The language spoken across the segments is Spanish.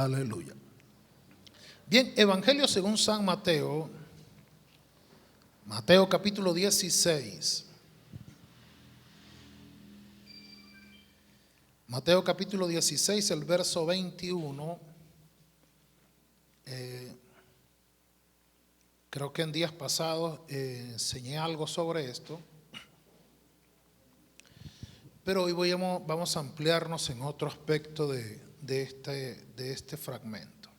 Aleluya. Bien, Evangelio según San Mateo, Mateo capítulo 16. Mateo capítulo 16, el verso 21. Creo que en días pasados enseñé algo sobre esto, pero hoy vamos a ampliarnos en otro aspecto de este fragmento.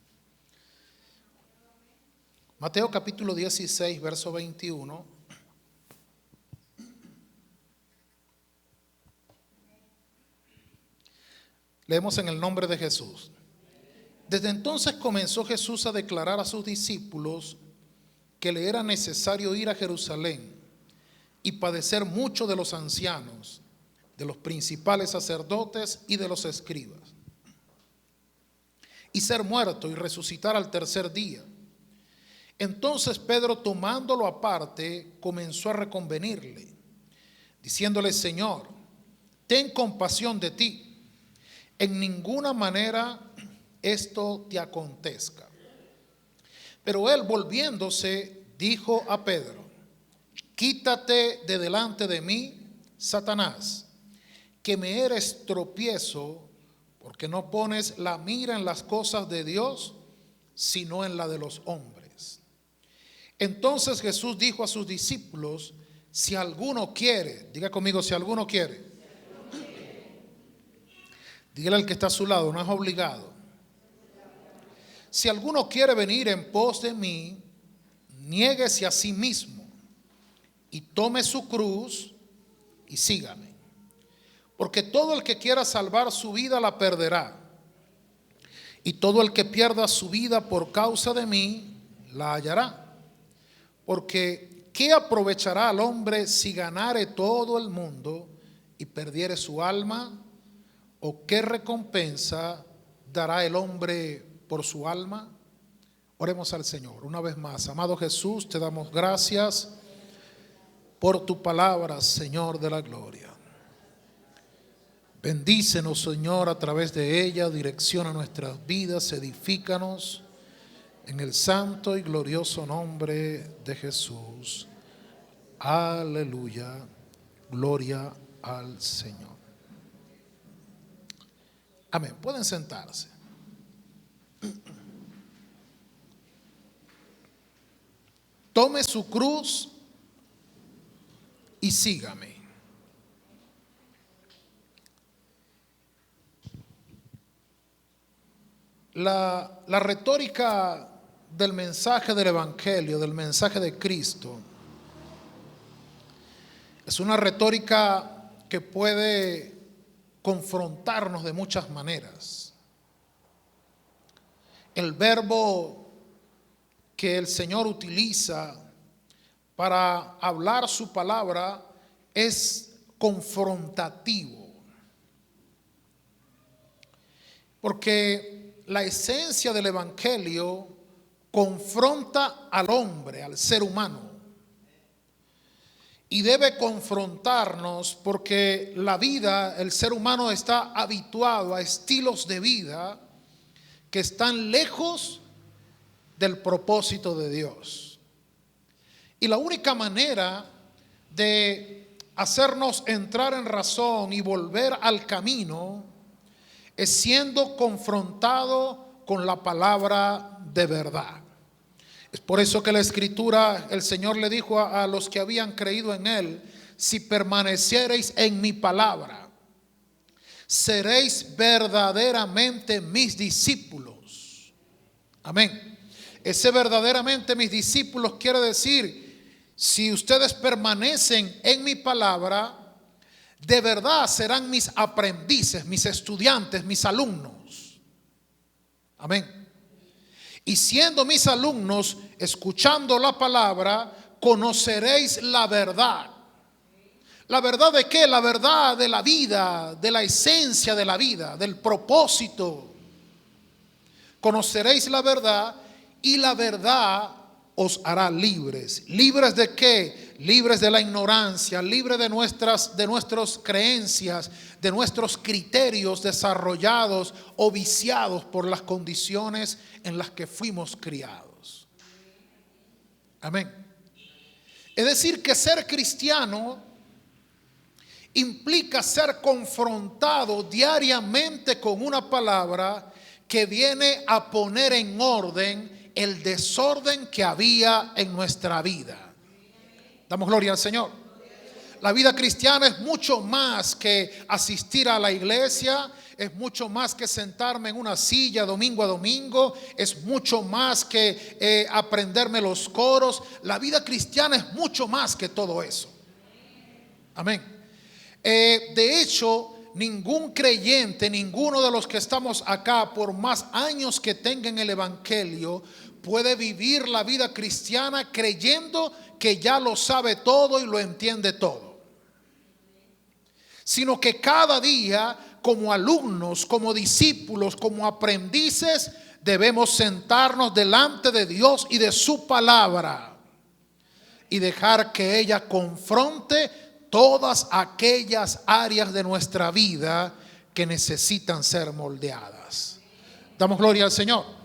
Mateo capítulo 16, verso 21. Leemos en el nombre de Jesús. Desde entonces comenzó Jesús a declarar a sus discípulos que le era necesario ir a Jerusalén y padecer mucho de los ancianos, de los principales sacerdotes y de los escribas, y ser muerto y resucitar al tercer día. Entonces Pedro, tomándolo aparte, comenzó a reconvenirle, diciéndole: Señor, ten compasión de ti, en ninguna manera esto te acontezca. Pero él, volviéndose, dijo a Pedro: quítate de delante de mí, Satanás, que me eres tropiezo, porque no pones la mira en las cosas de Dios, sino en la de los hombres. Entonces Jesús dijo a sus discípulos: si alguno quiere, diga conmigo, si alguno quiere. Dígale al que está a su lado, no es obligado. Si alguno quiere venir en pos de mí, niéguese a sí mismo y tome su cruz y sígame. Porque todo el que quiera salvar su vida la perderá, y todo el que pierda su vida por causa de mí la hallará. Porque ¿qué aprovechará al hombre si ganare todo el mundo y perdiere su alma? ¿O qué recompensa dará el hombre por su alma? Oremos al Señor una vez más. Amado Jesús, te damos gracias por tu palabra, Señor de la gloria. Bendícenos, Señor, a través de ella, direcciona nuestras vidas, edifícanos en el santo y glorioso nombre de Jesús. Aleluya, gloria al Señor. Amén. Pueden sentarse. Tome su cruz y sígame. La retórica del mensaje del Evangelio, del mensaje de Cristo, es una retórica que puede confrontarnos de muchas maneras. El verbo que el Señor utiliza para hablar su palabra es confrontativo, porque la esencia del Evangelio confronta al hombre, al ser humano, y debe confrontarnos porque la vida, el ser humano está habituado a estilos de vida que están lejos del propósito de Dios. Y la única manera de hacernos entrar en razón y volver al camino es siendo confrontado con la palabra de verdad. Es por eso que la Escritura, el Señor le dijo a los que habían creído en Él: si permaneciereis en mi palabra, seréis verdaderamente mis discípulos. Amén. Ese verdaderamente mis discípulos quiere decir, si ustedes permanecen en mi palabra, de verdad serán mis aprendices, mis estudiantes, mis alumnos. Amén. Y siendo mis alumnos, escuchando la palabra, conoceréis la verdad. ¿La verdad de qué? La verdad de la vida, de la esencia de la vida, del propósito. Conoceréis la verdad y la verdad os hará libres. ¿Libres de qué? libres de la ignorancia, libres de nuestras creencias, de nuestros criterios desarrollados o viciados por las condiciones en las que fuimos criados. Amén. Es decir, que ser cristiano implica ser confrontado diariamente con una palabra que viene a poner en orden el desorden que había en nuestra vida. Damos gloria al Señor. La vida cristiana es mucho más que asistir a la iglesia, es mucho más que sentarme en una silla domingo a domingo, es mucho más que aprenderme los coros. La vida cristiana es mucho más que todo eso. Amén. De hecho, ningún creyente, ninguno de los que estamos acá, por más años que tengan el evangelio, puede vivir la vida cristiana creyendo que ya lo sabe todo y lo entiende todo. Sino que cada día, como alumnos, como discípulos, como aprendices, debemos sentarnos delante de Dios y de su palabra y dejar que ella confronte todas aquellas áreas de nuestra vida que necesitan ser moldeadas. Damos gloria al Señor.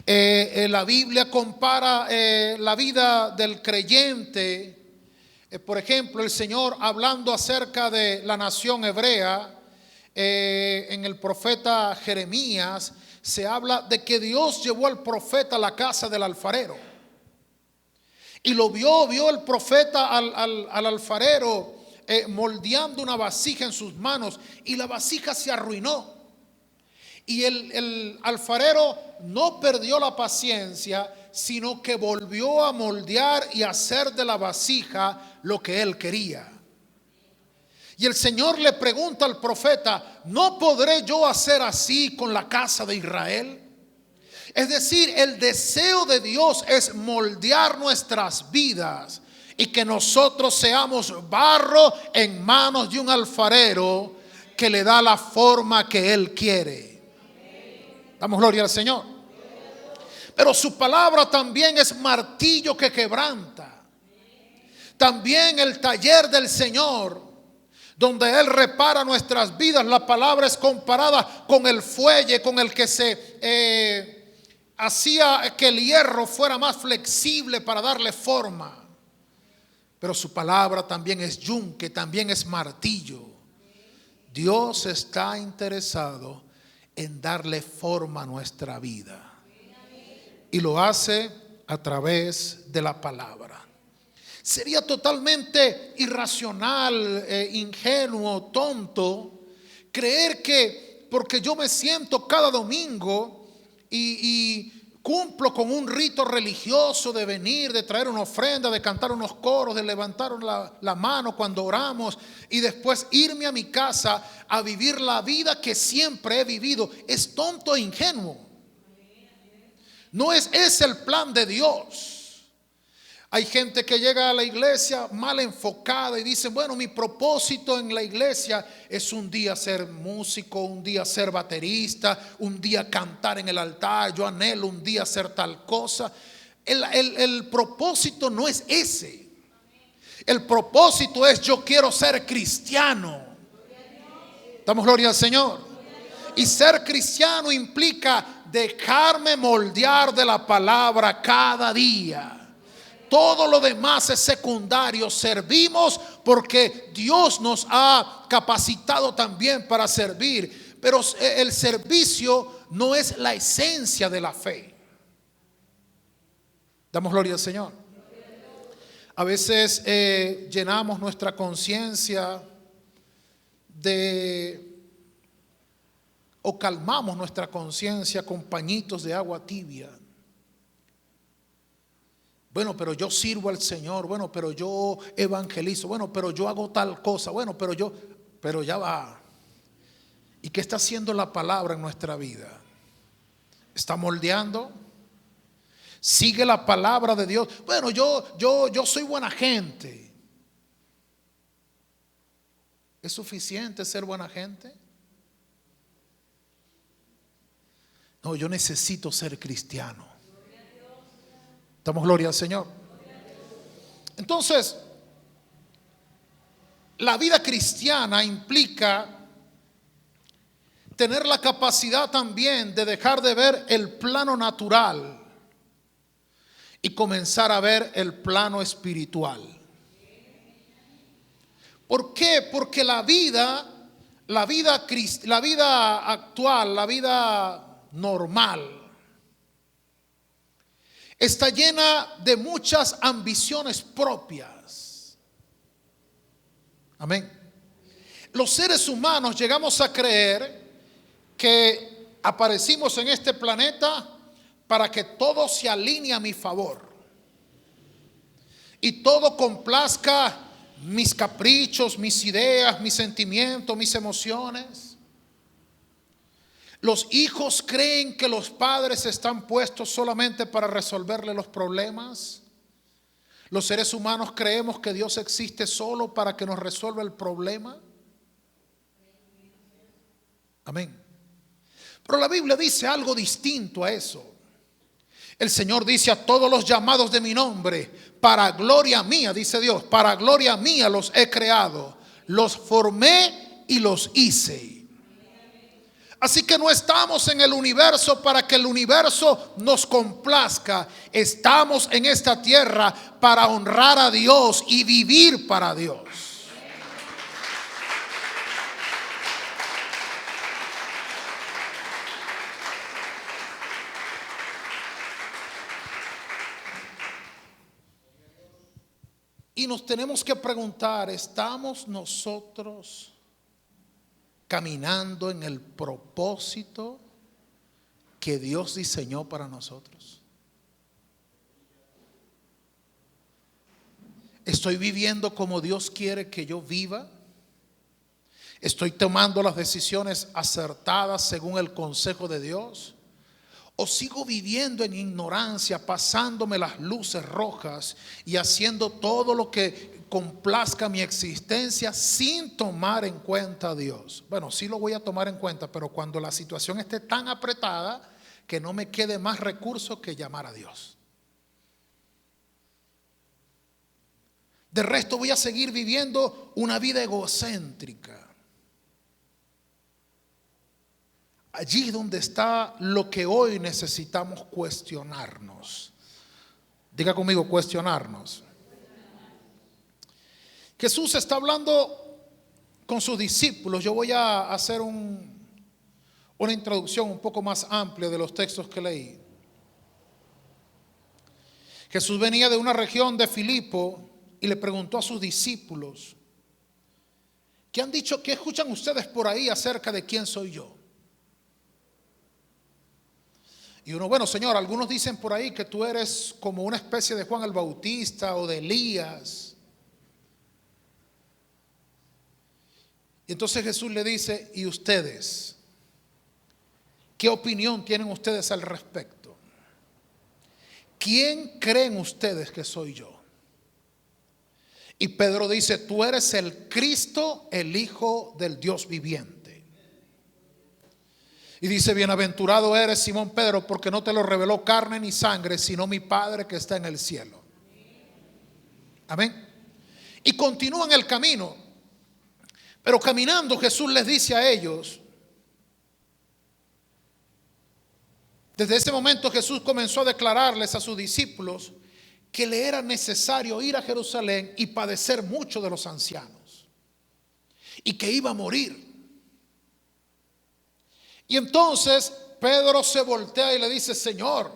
La Biblia compara la vida del creyente. Por ejemplo, el Señor, hablando acerca de la nación hebrea, en el profeta Jeremías se habla de que Dios llevó al profeta a la casa del alfarero. Y vio el profeta al alfarero moldeando una vasija en sus manos, y la vasija se arruinó. Y el alfarero no perdió la paciencia, sino que volvió a moldear y hacer de la vasija lo que él quería. Y el Señor le pregunta al profeta: ¿no podré yo hacer así con la casa de Israel? Es decir, el deseo de Dios es moldear nuestras vidas y que nosotros seamos barro en manos de un alfarero que le da la forma que Él quiere. Damos gloria al Señor. Pero su palabra también es martillo que quebranta. También el taller del Señor, donde Él repara nuestras vidas. La palabra es comparada con el fuelle con el que se hacía que el hierro fuera más flexible para darle forma. Pero su palabra también es yunque, también es martillo. Dios está interesado en darle forma a nuestra vida, y lo hace a través de la palabra. Sería totalmente irracional, ingenuo, tonto creer que porque yo me siento cada domingo y cumplo con un rito religioso de venir, de traer una ofrenda, de cantar unos coros, de levantar la mano cuando oramos y después irme a mi casa a vivir la vida que siempre he vivido, es tonto e ingenuo. No es ese el plan de Dios. Hay gente que llega a la iglesia mal enfocada y dice: bueno, mi propósito en la iglesia es un día ser músico, un día ser baterista, un día cantar en el altar, yo anhelo un día hacer tal cosa. El propósito no es ese. El propósito es: yo quiero ser cristiano. Damos gloria al Señor. Y ser cristiano implica dejarme moldear de la palabra cada día. Todo lo demás es secundario. Servimos porque Dios nos ha capacitado también para servir. Pero el servicio no es la esencia de la fe. Damos gloria al Señor. A veces llenamos nuestra conciencia o calmamos nuestra conciencia con pañitos de agua tibia. Bueno, pero yo sirvo al Señor. Bueno, pero yo evangelizo. Bueno, pero yo hago tal cosa. Bueno, pero ya va. ¿Y qué está haciendo la palabra en nuestra vida? ¿Está moldeando? ¿Sigue la palabra de Dios? Bueno, yo soy buena gente. ¿Es suficiente ser buena gente? No, yo necesito ser cristiano. Damos gloria al Señor. Entonces, la vida cristiana implica tener la capacidad también de dejar de ver el plano natural y comenzar a ver el plano espiritual. ¿Por qué? Porque la vida actual, la vida normal, está llena de muchas ambiciones propias. Amén. Los seres humanos llegamos a creer que aparecimos en este planeta para que todo se alinee a mi favor y todo complazca mis caprichos, mis ideas, mis sentimientos, mis emociones. Los hijos creen que los padres están puestos solamente para resolverle los problemas. Los seres humanos creemos que Dios existe solo para que nos resuelva el problema. Amén. Pero la Biblia dice algo distinto a eso. El Señor dice: a todos los llamados de mi nombre, para gloria mía, dice Dios, para gloria mía los he creado, los formé y los hice. Así que no estamos en el universo para que el universo nos complazca. Estamos en esta tierra para honrar a Dios y vivir para Dios. Y nos tenemos que preguntar: ¿estamos nosotros caminando en el propósito que Dios diseñó para nosotros? ¿Estoy viviendo como Dios quiere que yo viva? ¿Estoy tomando las decisiones acertadas según el consejo de Dios? ¿O sigo viviendo en ignorancia, pasándome las luces rojas y haciendo todo lo que complazca mi existencia sin tomar en cuenta a Dios? Bueno, sí lo voy a tomar en cuenta, pero cuando la situación esté tan apretada que no me quede más recurso que llamar a Dios. De resto voy a seguir viviendo una vida egocéntrica. Allí es donde está lo que hoy necesitamos cuestionarnos. Diga conmigo: cuestionarnos. Jesús está hablando con sus discípulos. Yo voy a hacer una introducción un poco más amplia de los textos que leí. Jesús venía de una región de Filipo y le preguntó a sus discípulos: ¿qué han dicho? ¿Qué escuchan ustedes por ahí acerca de quién soy yo? Y uno: bueno, Señor, algunos dicen por ahí que tú eres como una especie de Juan el Bautista o de Elías. Y entonces Jesús le dice: ¿y ustedes? ¿Qué opinión tienen ustedes al respecto? ¿Quién creen ustedes que soy yo? Y Pedro dice: tú eres el Cristo, el Hijo del Dios viviente. Y dice: bienaventurado eres, Simón Pedro, porque no te lo reveló carne ni sangre, sino mi Padre que está en el cielo. Amén. Y continúan el camino. Pero caminando, Jesús les dice a ellos, desde ese momento Jesús comenzó a declararles a sus discípulos que le era necesario ir a Jerusalén y padecer mucho de los ancianos, y que iba a morir. Y entonces Pedro se voltea y le dice: Señor,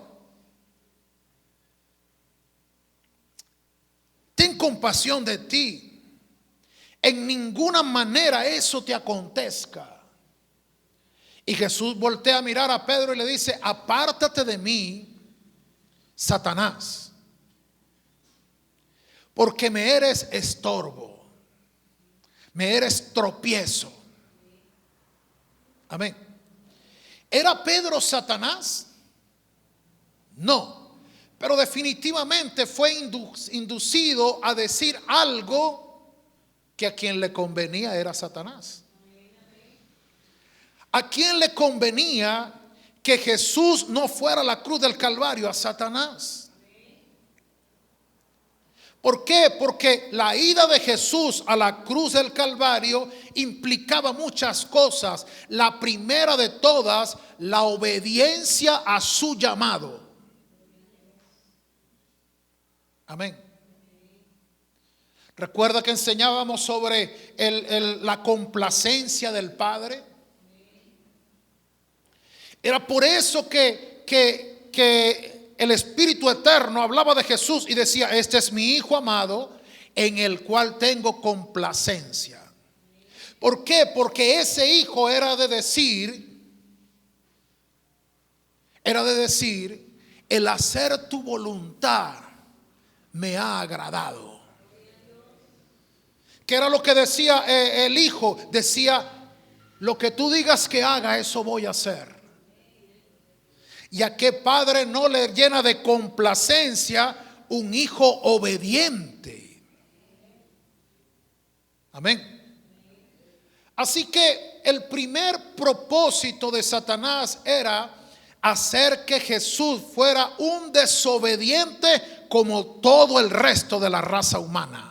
ten compasión de ti. En ninguna manera eso te acontezca. Y Jesús voltea a mirar a Pedro y le dice: apártate de mí, Satanás, porque me eres estorbo, me eres tropiezo. Amén. ¿Era Pedro Satanás? No, pero definitivamente fue inducido a decir algo que a quien le convenía era Satanás. ¿A quién le convenía que Jesús no fuera a la cruz del Calvario? A Satanás. ¿Por qué? Porque la ida de Jesús a la cruz del Calvario implicaba muchas cosas. La primera de todas, la obediencia a su llamado. Amén. Recuerda que enseñábamos sobre la complacencia del Padre. Era por eso que el Espíritu Eterno hablaba de Jesús y decía: este es mi Hijo amado, en el cual tengo complacencia. ¿Por qué? Porque ese hijo era de decir, el hacer tu voluntad me ha agradado. ¿Qué era lo que decía el hijo? Decía: lo que tú digas que haga, eso voy a hacer. ¿Y a qué padre no le llena de complacencia un hijo obediente? Amén. Así que el primer propósito de Satanás era hacer que Jesús fuera un desobediente como todo el resto de la raza humana.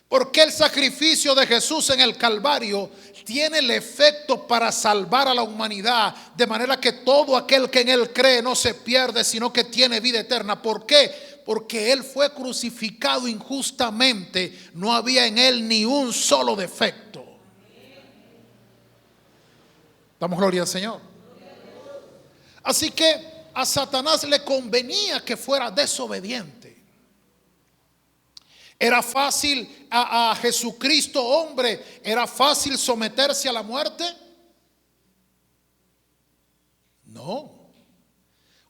Porque el sacrificio de Jesús en el Calvario tiene el efecto para salvar a la humanidad, de manera que todo aquel que en Él cree no se pierde, sino que tiene vida eterna. ¿Por qué? Porque Él fue crucificado injustamente. No había en Él ni un solo defecto. Damos gloria al Señor. Así que a Satanás le convenía que fuera desobediente. ¿Era fácil a Jesucristo, hombre, era fácil someterse a la muerte? No.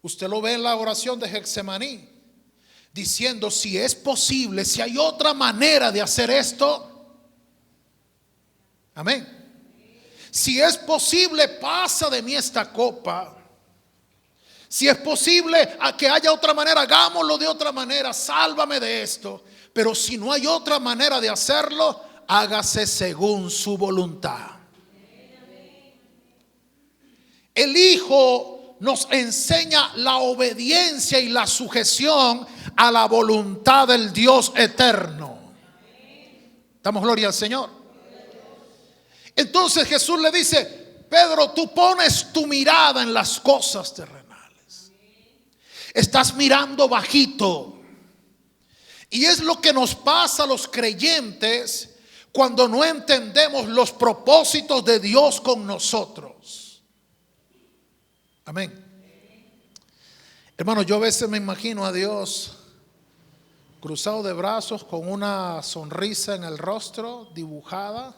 Usted lo ve en la oración de Getsemaní, diciendo: si es posible, si hay otra manera de hacer esto. Amén. Si es posible, pasa de mí esta copa. Si es posible a que haya otra manera, hagámoslo de otra manera, sálvame de esto. Pero si no hay otra manera de hacerlo, hágase según su voluntad. El Hijo nos enseña la obediencia y la sujeción a la voluntad del Dios eterno. Damos gloria al Señor. Entonces Jesús le dice: Pedro, tú pones tu mirada en las cosas terrenales. Estás mirando bajito. Y es lo que nos pasa a los creyentes cuando no entendemos los propósitos de Dios con nosotros. Amén. Hermano, yo a veces me imagino a Dios cruzado de brazos, con una sonrisa en el rostro dibujada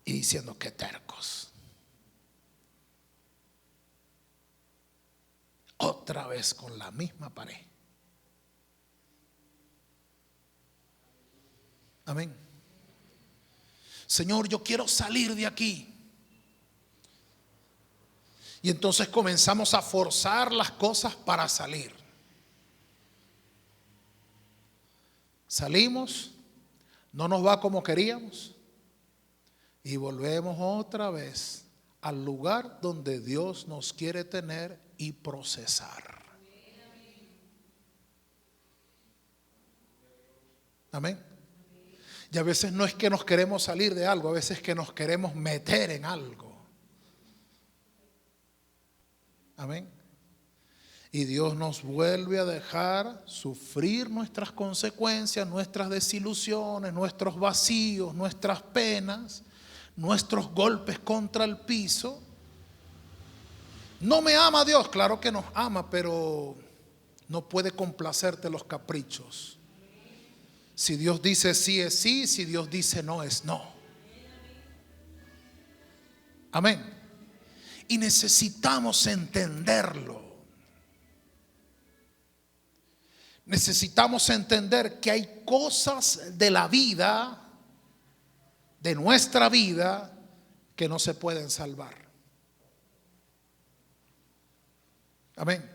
y diciendo: qué tercos. Otra vez con la misma pared. Amén. Señor, yo quiero salir de aquí. Y entonces comenzamos a forzar las cosas para salir. Salimos, no nos va como queríamos y volvemos otra vez al lugar donde Dios nos quiere tener y procesar. Amén. Y a veces no es que nos queremos salir de algo, a veces es que nos queremos meter en algo. Amén. Y Dios nos vuelve a dejar sufrir nuestras consecuencias, nuestras desilusiones, nuestros vacíos, nuestras penas, nuestros golpes contra el piso. ¿No me ama Dios? Claro que nos ama, pero no puede complacerte los caprichos. Si Dios dice sí es sí, si Dios dice no es no. Amén. Y necesitamos entenderlo. Necesitamos entender que hay cosas de la vida, de nuestra vida, que no se pueden salvar. Amén.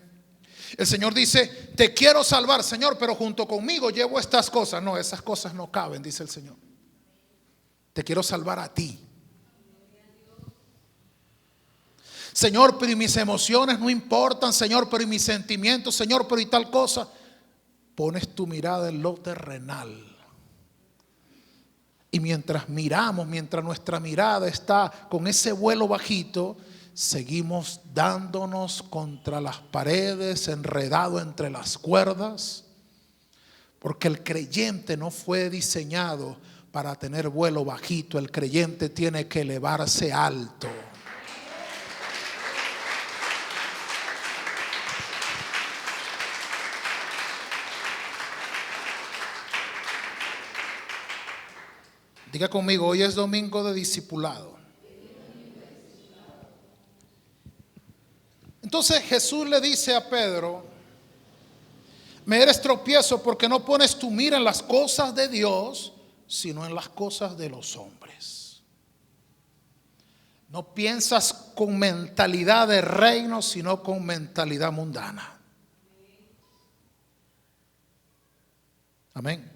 El Señor dice: te quiero salvar, Señor, pero junto conmigo llevo estas cosas. No, esas cosas no caben, dice el Señor. Te quiero salvar a ti. Señor, pero y mis emociones no importan, Señor, pero y mis sentimientos, Señor, pero y tal cosa. Pones tu mirada en lo terrenal. Y mientras miramos, mientras nuestra mirada está con ese vuelo bajito, seguimos dándonos contra las paredes, enredado entre las cuerdas, porque el creyente no fue diseñado para tener vuelo bajito. El creyente tiene que elevarse alto. Diga conmigo, hoy es domingo de discipulado. Entonces Jesús le dice a Pedro: me eres tropiezo porque no pones tu mira en las cosas de Dios, sino en las cosas de los hombres. No piensas con mentalidad de reino, sino con mentalidad mundana. Amén.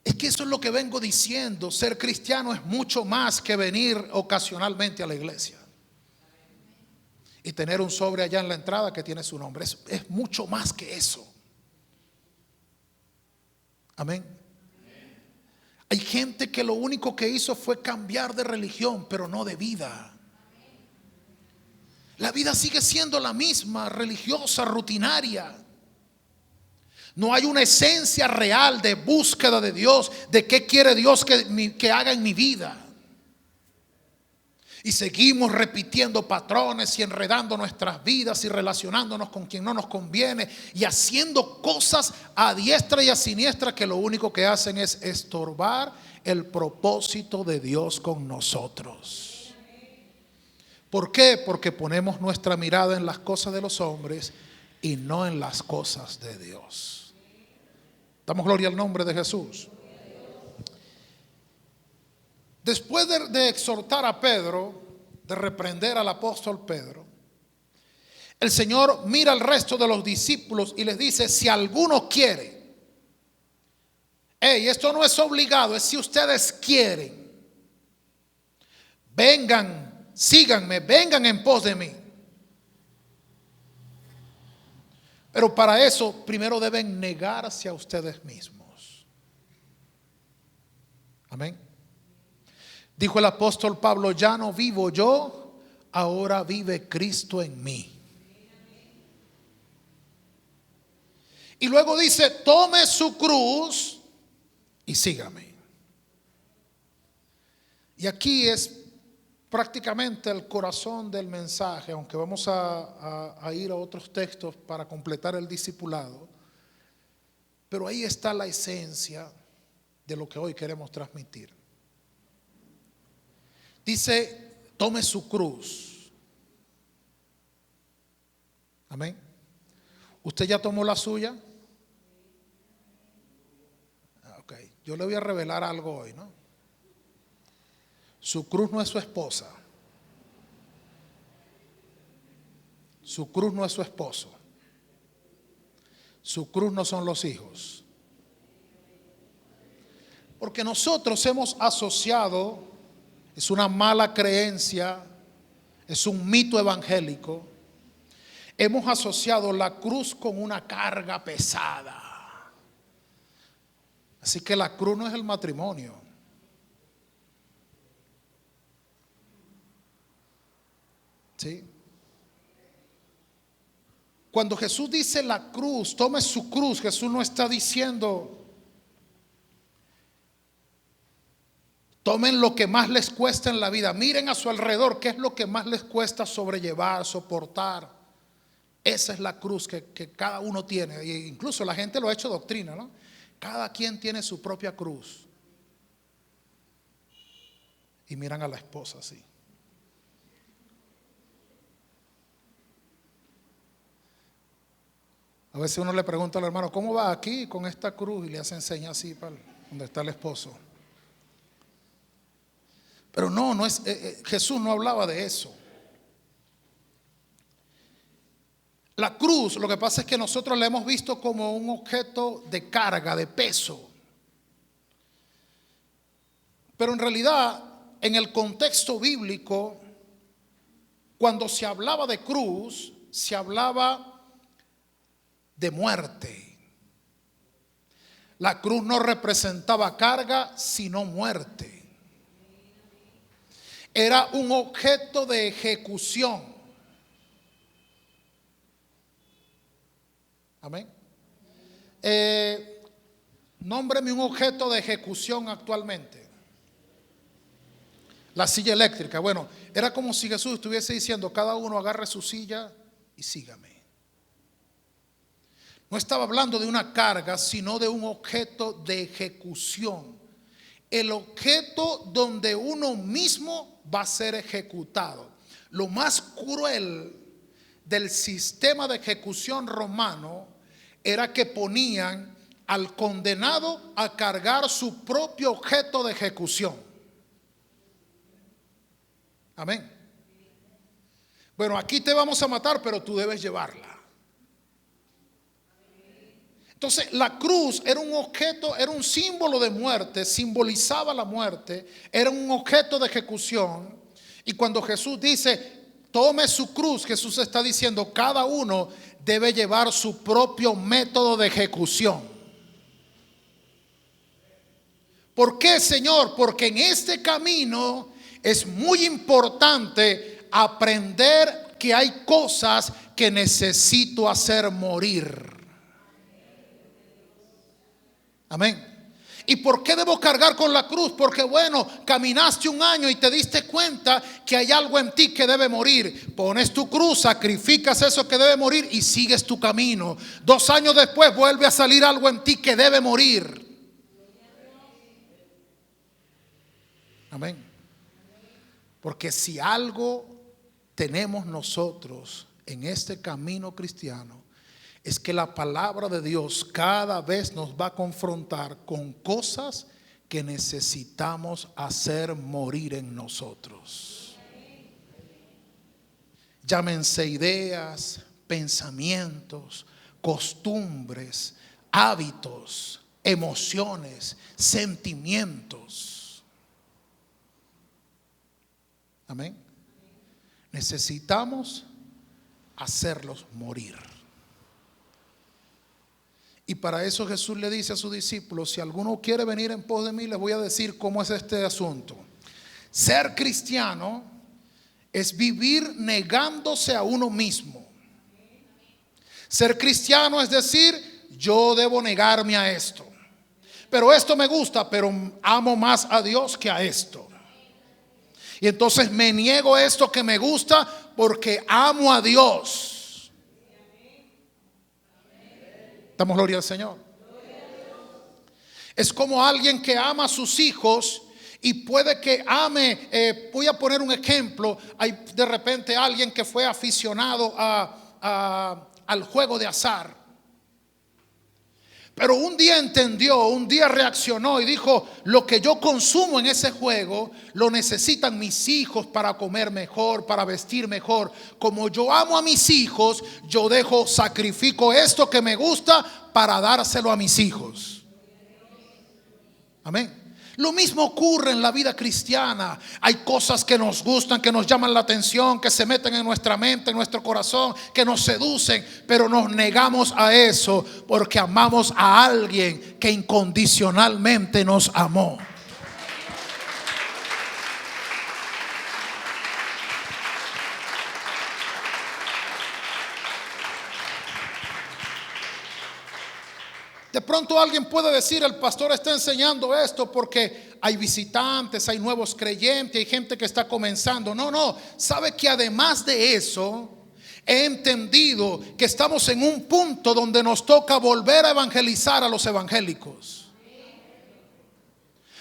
Es que eso es lo que vengo diciendo. Ser cristiano es mucho más que venir ocasionalmente a la iglesia y tener un sobre allá en la entrada que tiene su nombre. Es mucho más que eso. Amén. Hay gente que lo único que hizo fue cambiar de religión, pero no de vida. La vida sigue siendo la misma, religiosa, rutinaria. No hay una esencia real de búsqueda de Dios, de qué quiere Dios que haga en mi vida. Y seguimos repitiendo patrones y enredando nuestras vidas y relacionándonos con quien no nos conviene y haciendo cosas a diestra y a siniestra que lo único que hacen es estorbar el propósito de Dios con nosotros. ¿Por qué? Porque ponemos nuestra mirada en las cosas de los hombres y no en las cosas de Dios. Damos gloria al nombre de Jesús. Después de exhortar a Pedro, de reprender al apóstol Pedro, el Señor mira al resto de los discípulos y les dice: si alguno quiere, esto no es obligado, es si ustedes quieren, vengan, síganme, vengan en pos de mí. Pero para eso primero deben negarse a ustedes mismos. Amén. Dijo el apóstol Pablo: ya no vivo yo, ahora vive Cristo en mí. Y luego dice: tome su cruz y sígame. Y aquí es prácticamente el corazón del mensaje, aunque vamos a ir a otros textos para completar el discipulado. Pero ahí está la esencia de lo que hoy queremos transmitir. Dice: tome su cruz. Amén. ¿Usted ya tomó la suya? Ok, yo le voy a revelar algo hoy, ¿no? Su cruz no es su esposa. Su cruz no es su esposo. Su cruz no son los hijos. Porque nosotros hemos asociado, es una mala creencia, es un mito evangélico, hemos asociado la cruz con una carga pesada. Así que la cruz no es el matrimonio. ¿Sí? Cuando Jesús dice la cruz, tome su cruz, Jesús no está diciendo tomen lo que más les cuesta en la vida. Miren a su alrededor qué es lo que más les cuesta sobrellevar, soportar. Esa es la cruz que cada uno tiene. E incluso la gente lo ha hecho doctrina, ¿no? Cada quien tiene su propia cruz. Y miran a la esposa así. A veces uno le pregunta al hermano: ¿cómo va aquí con esta cruz? Y le hace señas así para donde está el esposo. Pero no es, Jesús no hablaba de eso. La cruz, lo que pasa es que nosotros la hemos visto como un objeto de carga, de peso. Pero en realidad, en el contexto bíblico, Cuando se hablaba de cruz, se hablaba de muerte. La cruz no representaba carga, sino muerte. Era un objeto de ejecución. Amén. Nómbreme un objeto de ejecución actualmente. La silla eléctrica. Bueno, era como si Jesús estuviese diciendo: cada uno agarre su silla y sígame. No estaba hablando de una carga, sino de un objeto de ejecución. El objeto donde uno mismo va a ser ejecutado. Lo más cruel del sistema de ejecución romano era que ponían al condenado a cargar su propio objeto de ejecución. Amén. Bueno, aquí te vamos a matar, pero tú debes llevarla. Entonces, la cruz era un objeto, era un símbolo de muerte, simbolizaba la muerte, era un objeto de ejecución. Y cuando Jesús dice: tome su cruz, Jesús está diciendo: cada uno debe llevar su propio método de ejecución. ¿Por qué, Señor? Porque en este camino es muy importante aprender que hay cosas que necesito hacer morir. Amén. ¿Y por qué debo cargar con la cruz? Porque bueno, caminaste un año y te diste cuenta que hay algo en ti que debe morir. Pones tu cruz, sacrificas eso que debe morir y sigues tu camino. 2 años después vuelve a salir algo en ti que debe morir. Amén. Porque si algo tenemos nosotros en este camino cristiano, es que la palabra de Dios cada vez nos va a confrontar con cosas que necesitamos hacer morir en nosotros. Llámense ideas, pensamientos, costumbres, hábitos, emociones, sentimientos. Amén. Necesitamos hacerlos morir. Y para eso Jesús le dice a sus discípulos: si alguno quiere venir en pos de mí, les voy a decir cómo es este asunto. Ser cristiano es vivir negándose a uno mismo. Ser cristiano es decir: yo debo negarme a esto, pero esto me gusta, pero amo más a Dios que a esto. Y entonces me niego a esto que me gusta porque amo a Dios. Damos gloria al Señor. Es como alguien que ama a sus hijos y puede que ame, voy a poner un ejemplo. Hay de repente alguien que fue aficionado al juego de azar, pero un día entendió, un día reaccionó y dijo: lo que yo consumo en ese juego lo necesitan mis hijos para comer mejor, para vestir mejor. Como yo amo a mis hijos, yo sacrifico esto que me gusta para dárselo a mis hijos. Amén. Lo mismo ocurre en la vida cristiana. Hay cosas que nos gustan, que nos llaman la atención, que se meten en nuestra mente, en nuestro corazón, que nos seducen, pero nos negamos a eso porque amamos a alguien que incondicionalmente nos amó. De pronto alguien puede decir: el pastor está enseñando esto porque hay visitantes, hay nuevos creyentes, hay gente que está comenzando. No, sabe que además de eso, he entendido que estamos en un punto donde nos toca volver a evangelizar a los evangélicos.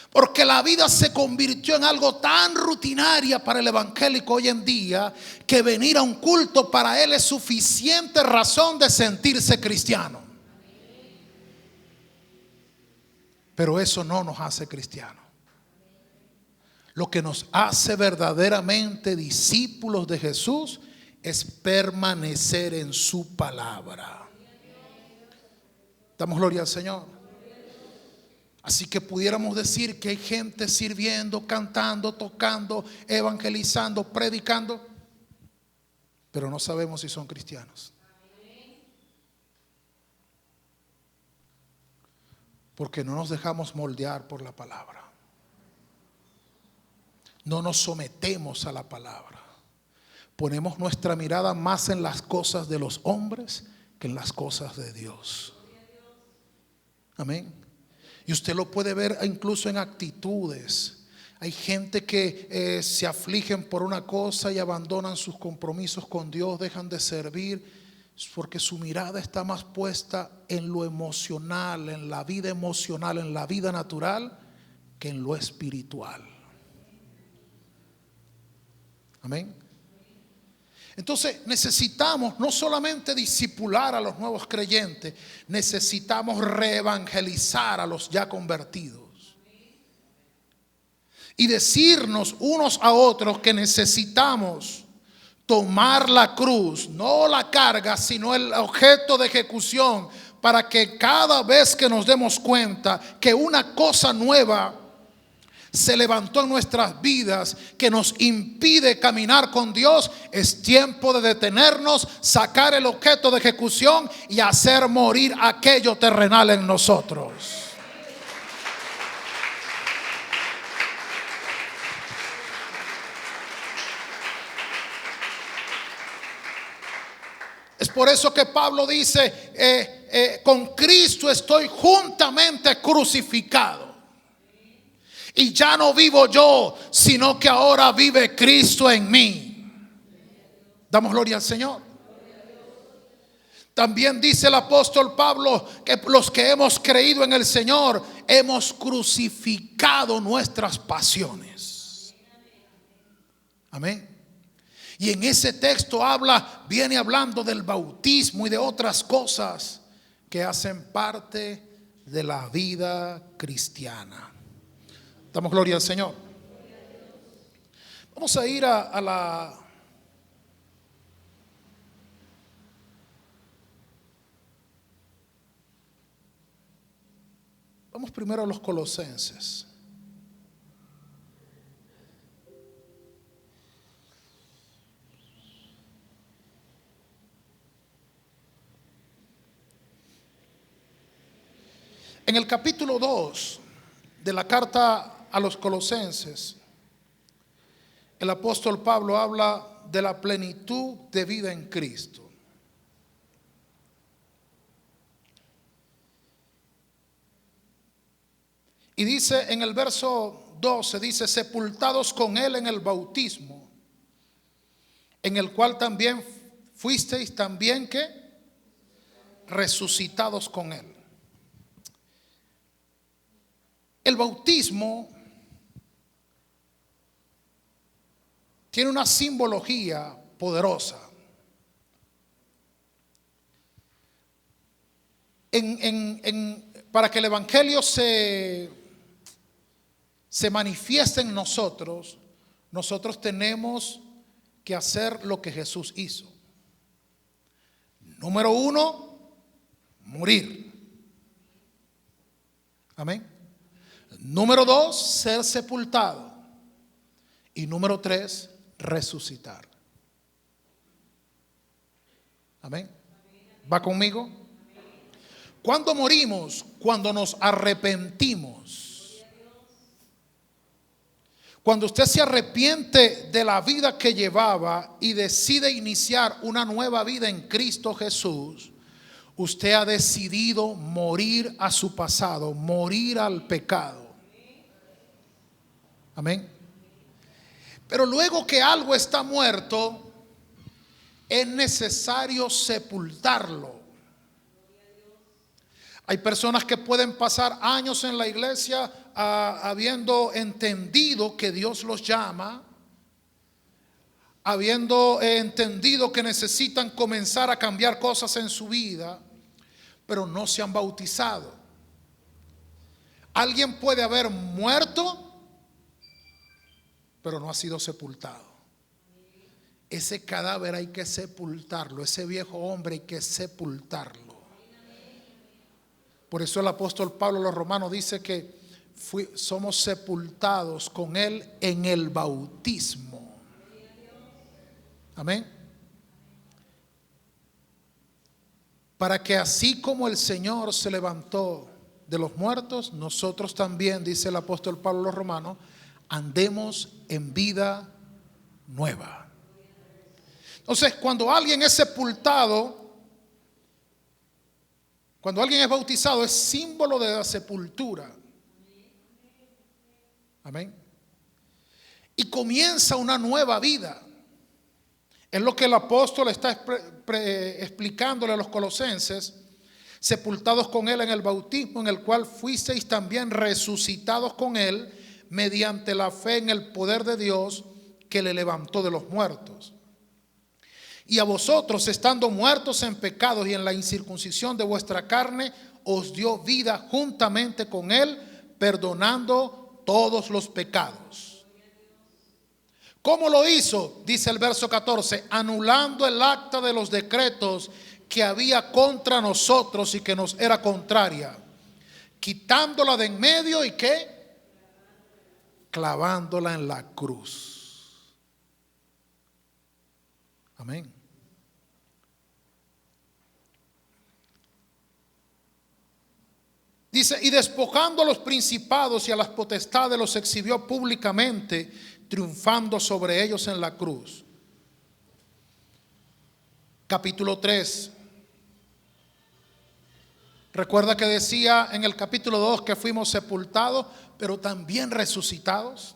Porque la vida se convirtió en algo tan rutinaria para el evangélico hoy en día, que venir a un culto para él es suficiente razón de sentirse cristiano. Pero eso no nos hace cristianos. Lo que nos hace verdaderamente discípulos de Jesús es permanecer en su palabra. Damos gloria al Señor. Así que pudiéramos decir que hay gente sirviendo, cantando, tocando, evangelizando, predicando, pero no sabemos si son cristianos. Porque no nos dejamos moldear por la palabra. No nos sometemos a la palabra. Ponemos nuestra mirada más en las cosas de los hombres que en las cosas de Dios. Amén. Y usted lo puede ver incluso en actitudes. Hay gente que se afligen por una cosa y abandonan sus compromisos con Dios, dejan de servir, porque su mirada está más puesta en lo emocional, en la vida emocional, en la vida natural, que en lo espiritual. Amén. Entonces necesitamos no solamente discipular a los nuevos creyentes, necesitamos reevangelizar a los ya convertidos. Y decirnos unos a otros que necesitamos tomar la cruz, no la carga, sino el objeto de ejecución, para que cada vez que nos demos cuenta que una cosa nueva se levantó en nuestras vidas que nos impide caminar con Dios, es tiempo de detenernos, sacar el objeto de ejecución y hacer morir aquello terrenal en nosotros. Es por eso que Pablo dice, con Cristo estoy juntamente crucificado. Y ya no vivo yo, sino que ahora vive Cristo en mí. Damos gloria al Señor. También dice el apóstol Pablo que los que hemos creído en el Señor hemos crucificado nuestras pasiones. Amén. Y en ese texto viene hablando del bautismo y de otras cosas que hacen parte de la vida cristiana. Damos gloria al Señor. Vamos a ir a la vamos primero a los Colosenses. En el capítulo 2 de la carta a los Colosenses, el apóstol Pablo habla de la plenitud de vida en Cristo. Y dice en el verso 12, dice, sepultados con él en el bautismo, en el cual también fuisteis también que resucitados con él. El bautismo tiene una simbología poderosa. Para que el evangelio se manifieste en nosotros, nosotros tenemos que hacer lo que Jesús hizo. Número 1, morir. Amén. Número 2, ser sepultado. Y número 3, resucitar. Amén. ¿Va conmigo? ¿Cuándo morimos? Cuando nos arrepentimos. Cuando usted se arrepiente de la vida que llevaba y decide iniciar una nueva vida en Cristo Jesús, usted ha decidido morir a su pasado, morir al pecado. Amén. Pero luego que algo está muerto, es necesario sepultarlo. Hay personas que pueden pasar años en la iglesia habiendo entendido que Dios los llama, habiendo entendido que necesitan comenzar a cambiar cosas en su vida, pero no se han bautizado. Alguien puede haber muerto, pero no ha sido sepultado. Ese cadáver hay que sepultarlo, ese viejo hombre hay que sepultarlo. Por eso el apóstol Pablo a los romanos dice que somos sepultados con él en el bautismo. Amén. para que así como el Señor se levantó de los muertos, nosotros también, dice el apóstol Pablo a los Romanos, andemos en vida nueva. Entonces, cuando alguien es sepultado, cuando alguien es bautizado, es símbolo de la sepultura. Amén. Y comienza una nueva vida. Es lo que el apóstol está explicándole a los colosenses: sepultados con él en el bautismo, en el cual fuisteis también resucitados con él mediante la fe en el poder de Dios que le levantó de los muertos. Y a vosotros, estando muertos en pecados y en la incircuncisión de vuestra carne, os dio vida juntamente con él, perdonando todos los pecados. ¿Cómo lo hizo? Dice el verso 14: anulando el acta de los decretos que había contra nosotros y que nos era contraria, quitándola de en medio y ¿qué? Clavándola en la cruz. Amén. Dice: y despojando a los principados y a las potestades los exhibió públicamente, triunfando sobre ellos en la cruz. Capítulo 3. Recuerda que decía en el capítulo 2 que fuimos sepultados, pero también resucitados.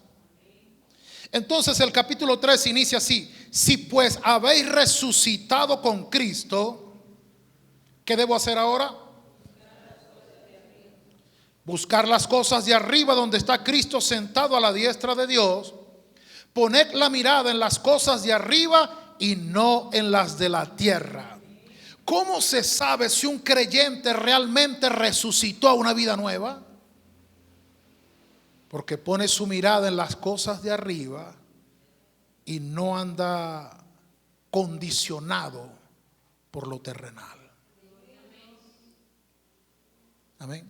Entonces el capítulo 3 inicia así: si pues habéis resucitado con Cristo, ¿qué debo hacer ahora? Buscar las cosas de arriba, donde está Cristo sentado a la diestra de Dios. Poned la mirada en las cosas de arriba y no en las de la tierra. ¿Cómo se sabe si un creyente realmente resucitó a una vida nueva? Porque pone su mirada en las cosas de arriba y no anda condicionado por lo terrenal. Amén.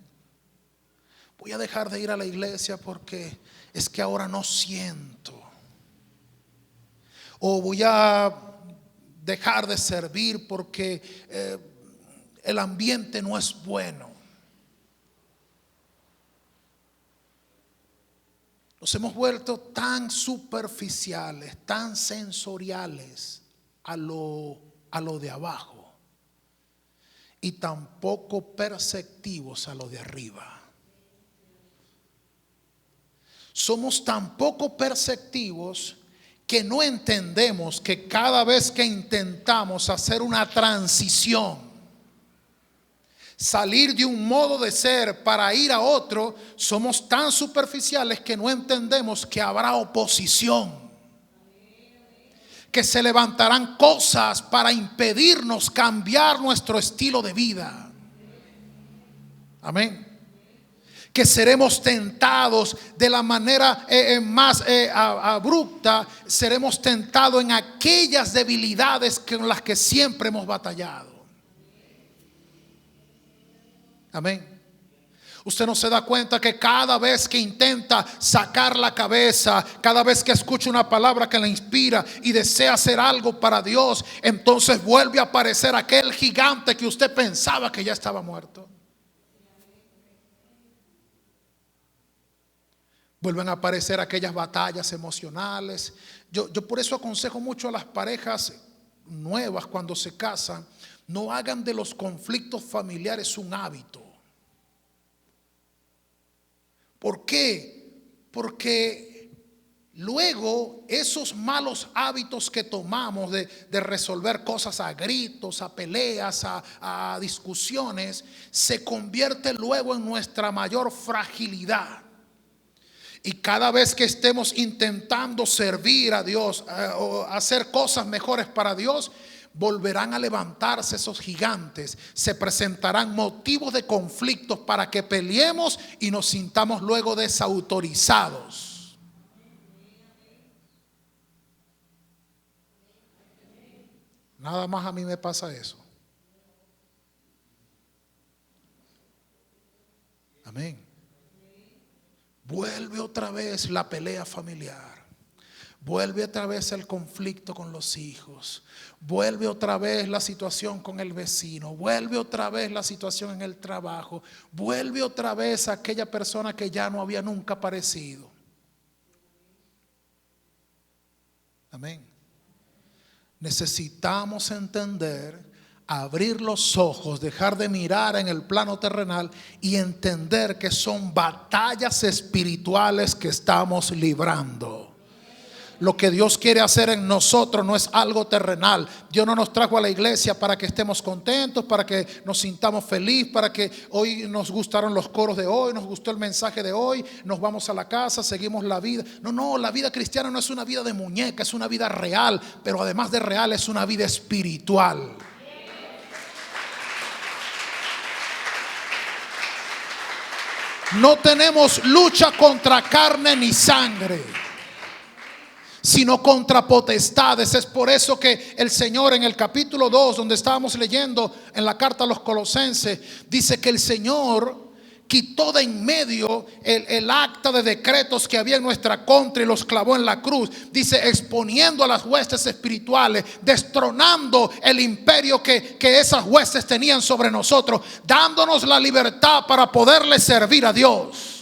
Voy a dejar de ir a la iglesia porque es que ahora no siento. O voy a dejar de servir porque el ambiente no es bueno. Nos hemos vuelto tan superficiales, tan sensoriales a lo de abajo y tan poco perceptivos a lo de arriba. Somos tan poco perceptivos que no entendemos que cada vez que intentamos hacer una transición, salir de un modo de ser para ir a otro, somos tan superficiales que no entendemos que habrá oposición, que se levantarán cosas para impedirnos cambiar nuestro estilo de vida. Amén. Que seremos tentados de la manera más abrupta, seremos tentados en aquellas debilidades con las que siempre hemos batallado. Amén. Usted no se da cuenta que cada vez que intenta sacar la cabeza, cada vez que escucha una palabra que le inspira y desea hacer algo para Dios, entonces vuelve a aparecer aquel gigante que usted pensaba que ya estaba muerto. Vuelven a aparecer aquellas batallas emocionales. Yo por eso aconsejo mucho a las parejas nuevas cuando se casan: no hagan de los conflictos familiares un hábito. ¿Por qué? Porque luego esos malos hábitos que tomamos de resolver cosas a gritos, a peleas, a discusiones, se convierte luego en nuestra mayor fragilidad. Y cada vez que estemos intentando servir a Dios o hacer cosas mejores para Dios, volverán a levantarse esos gigantes. Se presentarán motivos de conflictos para que peleemos y nos sintamos luego desautorizados. Nada más a mí me pasa eso. Amén. Vuelve otra vez la pelea familiar. vuelve otra vez el conflicto con los hijos, vuelve otra vez la situación con el vecino, vuelve otra vez la situación en el trabajo, vuelve otra vez aquella persona que ya no había nunca aparecido. Amén. Necesitamos entender, abrir los ojos, dejar de mirar en el plano terrenal y entender que son batallas espirituales que estamos librando. Lo que Dios quiere hacer en nosotros no es algo terrenal. Dios no nos trajo a la iglesia para que estemos contentos, para que nos sintamos felices, para que hoy nos gustaron los coros de hoy, nos gustó el mensaje de hoy, nos vamos a la casa, seguimos la vida. No, la vida cristiana no es una vida de muñeca, es una vida real, pero además de real es una vida espiritual. No tenemos lucha contra carne ni sangre, sino contra potestades. Es por eso que el Señor en el capítulo 2, donde estábamos leyendo en la carta a los Colosenses, dice que el Señor quitó de en medio el acta de decretos que había en nuestra contra y los clavó en la cruz. Dice, exponiendo a las huestes espirituales, destronando el imperio que esas huestes tenían sobre nosotros, dándonos la libertad para poderle servir a Dios.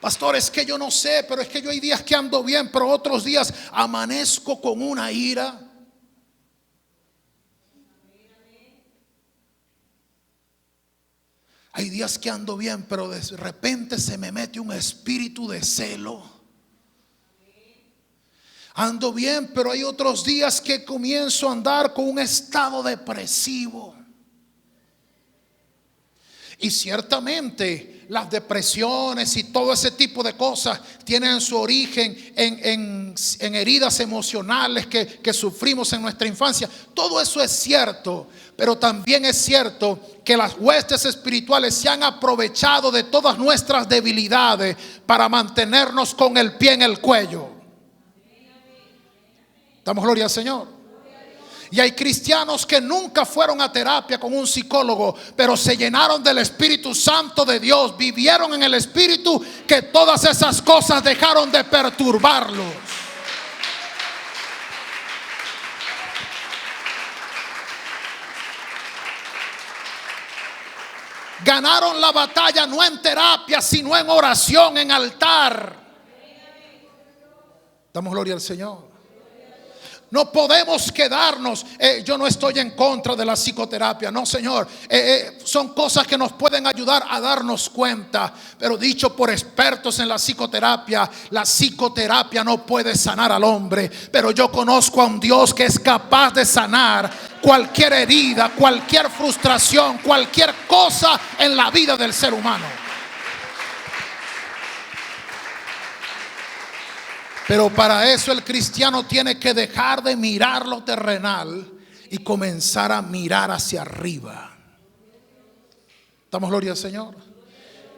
Pastor, es que yo no sé, pero es que yo hay días que ando bien, pero otros días amanezco con una ira. Hay días que ando bien, pero de repente se me mete un espíritu de celo. Ando bien, pero hay otros días que comienzo a andar con un estado depresivo. Y ciertamente las depresiones y todo ese tipo de cosas tienen su origen en heridas emocionales que sufrimos en nuestra infancia. Todo eso es cierto, pero también es cierto que las huestes espirituales se han aprovechado de todas nuestras debilidades para mantenernos con el pie en el cuello. Damos gloria al Señor. Y hay cristianos que nunca fueron a terapia con un psicólogo, pero se llenaron del Espíritu Santo de Dios, vivieron en el Espíritu, que todas esas cosas dejaron de perturbarlos. Ganaron la batalla no en terapia, sino en oración, en altar. Damos gloria al Señor. No podemos quedarnos, yo no estoy en contra de la psicoterapia, no señor, son cosas que nos pueden ayudar a darnos cuenta, pero dicho por expertos en la psicoterapia no puede sanar al hombre, pero yo conozco a un Dios que es capaz de sanar cualquier herida, cualquier frustración, cualquier cosa en la vida del ser humano. Pero para eso el cristiano tiene que dejar de mirar lo terrenal y comenzar a mirar hacia arriba. ¿Damos gloria al Señor?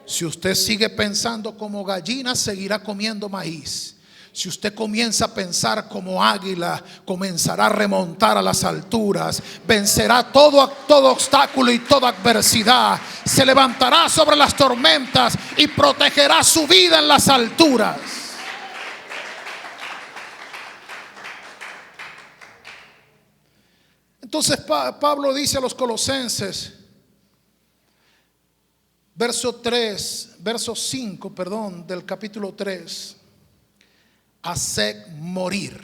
Si usted sigue pensando como gallina, seguirá comiendo maíz. Si usted comienza a pensar como águila, comenzará a remontar a las alturas, vencerá todo obstáculo y toda adversidad, se levantará sobre las tormentas y protegerá su vida en las alturas. Entonces Pablo dice a los Colosenses, verso 5, del capítulo 3, haced morir.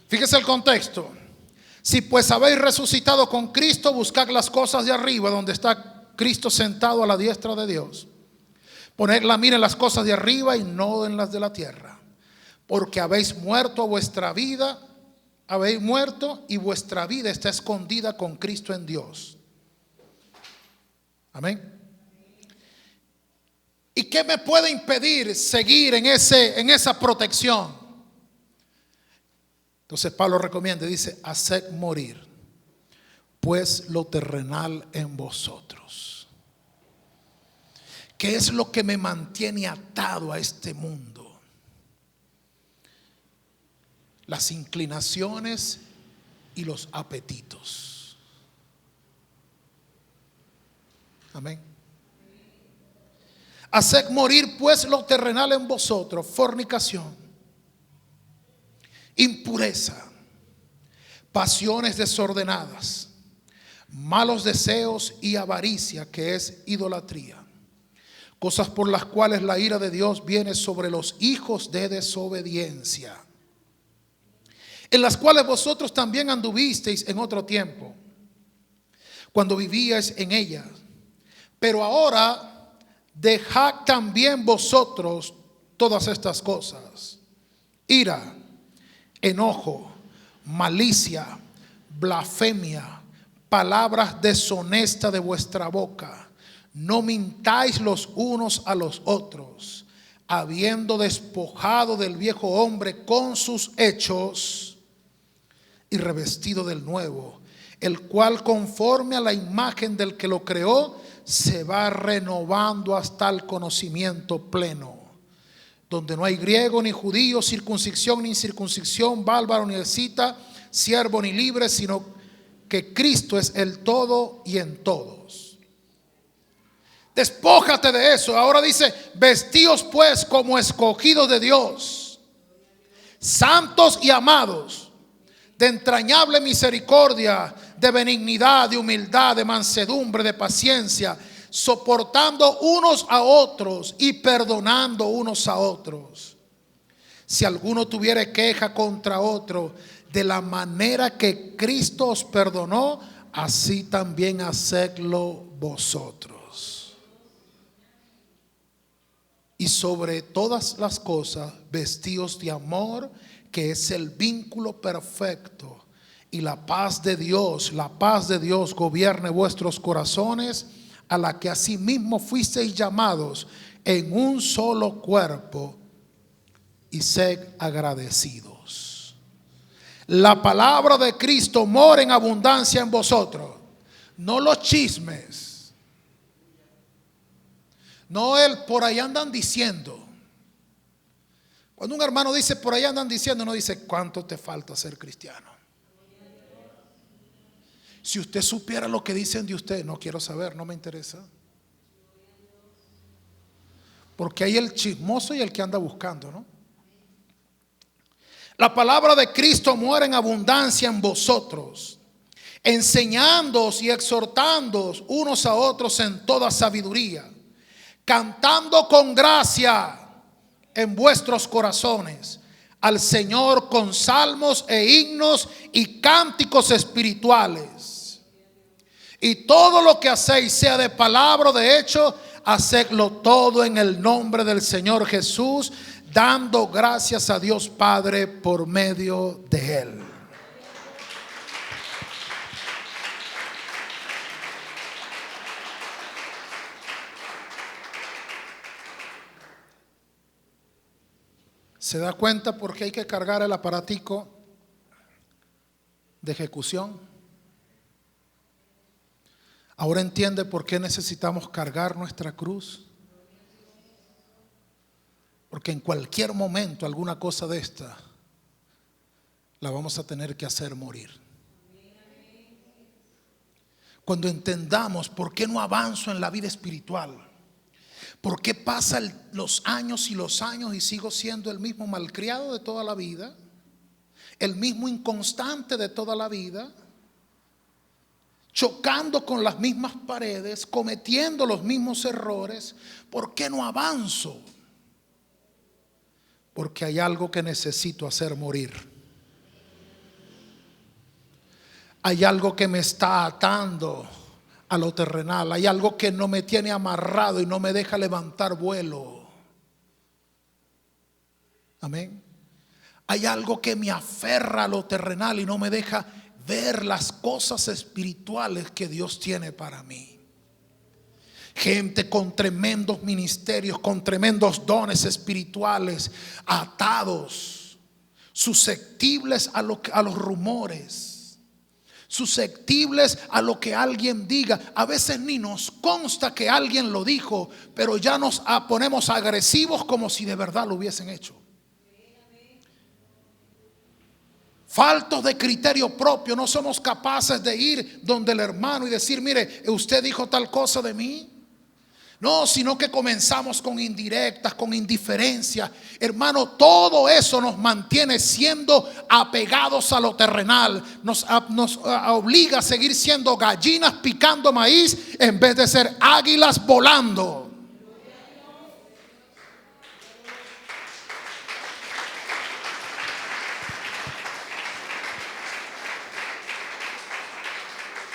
Fíjese el contexto. Si pues habéis resucitado con Cristo, buscad las cosas de arriba, donde está Cristo sentado a la diestra de Dios. Poned la mira en las cosas de arriba y no en las de la tierra. Porque habéis muerto a vuestra vida, habéis muerto y vuestra vida está escondida con Cristo en Dios. Amén. ¿Y qué me puede impedir seguir en esa protección? Entonces Pablo recomienda, dice, haced morir pues lo terrenal en vosotros. ¿Qué es lo que me mantiene atado a este mundo? Las inclinaciones y los apetitos. Amén. Haced morir pues lo terrenal en vosotros: fornicación, impureza, pasiones desordenadas, malos deseos y avaricia, que es idolatría, cosas por las cuales la ira de Dios viene sobre los hijos de desobediencia, en las cuales vosotros también anduvisteis en otro tiempo, cuando vivíais en ellas. Pero ahora dejad también vosotros todas estas cosas: ira, enojo, malicia, blasfemia, palabras deshonestas de vuestra boca. No mintáis los unos a los otros, habiendo despojado del viejo hombre con sus hechos y revestido del nuevo, el cual conforme a la imagen del que lo creó se va renovando hasta el conocimiento pleno, donde no hay griego ni judío, circuncisión ni incircuncisión, bárbaro ni escita, siervo ni libre, sino que Cristo es el todo y en todos. Despójate de eso. Ahora dice: vestíos pues como escogidos de Dios, santos y amados, de entrañable misericordia, de benignidad, de humildad, de mansedumbre, de paciencia, soportando unos a otros y perdonando unos a otros. Si alguno tuviere queja contra otro, de la manera que Cristo os perdonó, así también hacedlo vosotros. Y sobre todas las cosas, vestíos de amor, que es el vínculo perfecto, y la paz de Dios gobierne vuestros corazones, a la que asimismo fuisteis llamados en un solo cuerpo, y sed agradecidos. La palabra de Cristo mora en abundancia en vosotros, no los chismes, no el por ahí andan diciendo. Cuando un hermano dice por ahí andan diciendo, no dice cuánto te falta ser cristiano. Si usted supiera lo que dicen de usted, no quiero saber, no me interesa. Porque hay el chismoso y el que anda buscando, ¿no? La palabra de Cristo muere en abundancia en vosotros, enseñándoos y exhortándoos unos a otros en toda sabiduría, cantando con gracia en vuestros corazones al Señor con salmos e himnos y cánticos espirituales. Y todo lo que hacéis, sea de palabra o de hecho, hacedlo todo en el nombre del Señor Jesús, dando gracias a Dios Padre por medio de Él. ¿Se da cuenta por qué hay que cargar el aparatico de ejecución? Ahora entiende por qué necesitamos cargar nuestra cruz. Porque en cualquier momento alguna cosa de esta la vamos a tener que hacer morir. Cuando entendamos por qué no avanzo en la vida espiritual, por qué pasan los años y sigo siendo el mismo malcriado de toda la vida, el mismo inconstante de toda la vida, chocando con las mismas paredes, cometiendo los mismos errores, ¿por qué no avanzo? Porque hay algo que necesito hacer morir. Hay algo que me está atando a lo terrenal. Hay algo que no me tiene amarrado y no me deja levantar vuelo. Amén. Hay algo que me aferra a lo terrenal y no me deja ver las cosas espirituales que Dios tiene para mí. Gente con tremendos ministerios, con tremendos dones espirituales, atados, susceptibles a los rumores, susceptibles a lo que alguien diga. A veces ni nos consta que alguien lo dijo, pero ya nos ponemos agresivos como si de verdad lo hubiesen hecho. faltos de criterio propio, no somos capaces de ir donde el hermano y decir: mire, usted dijo tal cosa de mí. No, sino que comenzamos con indirectas, con indiferencia. Hermano, todo eso nos mantiene siendo apegados a lo terrenal. Nos obliga a seguir siendo gallinas picando maíz en vez de ser águilas volando.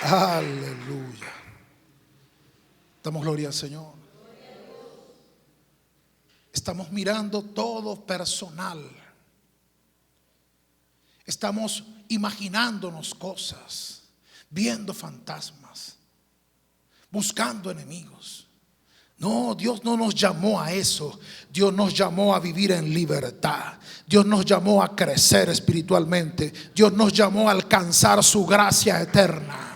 Aleluya. Damos gloria al Señor. Estamos mirando todo personal. Estamos imaginándonos cosas, viendo fantasmas, buscando enemigos. No, Dios no nos llamó a eso. Dios nos llamó a vivir en libertad. Dios nos llamó a crecer espiritualmente. Dios nos llamó a alcanzar su gracia eterna.